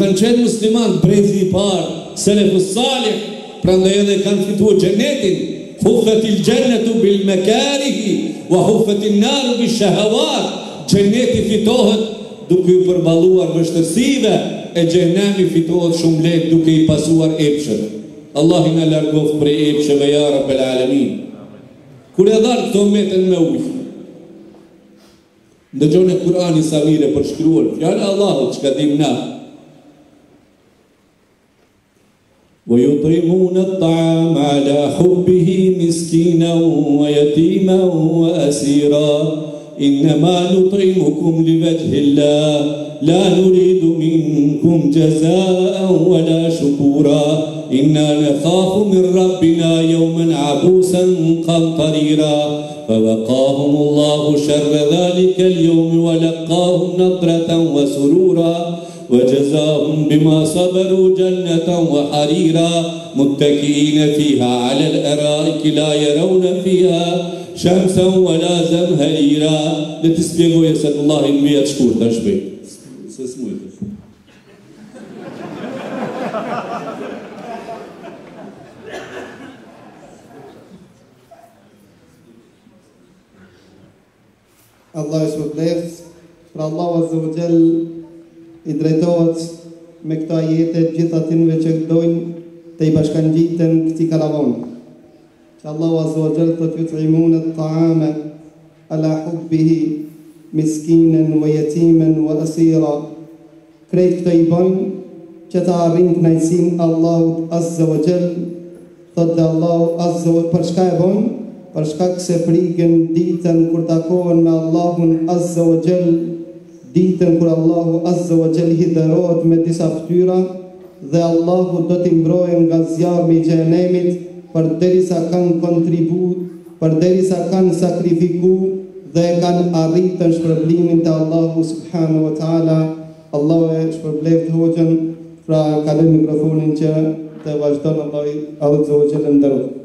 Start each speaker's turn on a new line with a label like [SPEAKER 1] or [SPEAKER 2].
[SPEAKER 1] kanë qenë musliman brezi I parë, selefus salih, prandaj edhe kanë fituar xhenetin. Huffetil xhennetu bil makarihi wa huffetin naru bil shahawat. Xheneti fitohet duke I përballuar vështirësive, e xhenemi fitohet shumë lehtë duke I pasuar epsheve. Allah I na largoft prej epsheve ya rabbel alamin. Kur e dal këto meten me ujë. Ndëgjoni Kur'ani sa mire përshkruar, fjala Allahut çka dim na. ويطعمون الطعام على حبه مسكينا ويتيما وأسيرا إنما نطعمكم لوجه الله لا نريد منكم جزاء ولا شكورا إنا نخاف من ربنا يوما عبوسا قمطريرا فوقاهم الله شر ذلك اليوم ولقاهم نضرة وسرورا وجزاهم بما صبروا جنة وحريرا متكئين فيها على الأرائك لا يرون فيها شمسا ولا زمهريرا. لتسبيغوا يسأل الله المية شكور تشبه اسمه
[SPEAKER 2] Allah është vërtet, pra Allah Azza wa Jall I drejtohet me këta jete gjithë atinve që dojnë të I bashkangjitën këti karavon. Që Allah Azza wa Jall të yut'imun at-ta'ama ala hubbihi miskinen wa yatimen wa asira. Krejt këta I bojnë që ta arrin kënaqësinë Allahut Azza wa Jall, thotë Allahu Azza wa Jall për çka e bojnë? Për shkak se frikën ditën kur takohen me Allahun Azza wa Jall, ditën kur Allahu Azza wa Jall hidherohet me disa ftyra dhe Allahu do t'i mbrojë nga zjarmi I xhenemit përderisa kanë kontribuar, përderisa kanë sakrifikuar dhe kanë arritur shpërblimin te Allahu subhanahu wa taala. Allahu e shpërbleft hoxhën, pra kaloj mikrofonin që të vazhdon Allahu Azza wa Jall ndërrohet.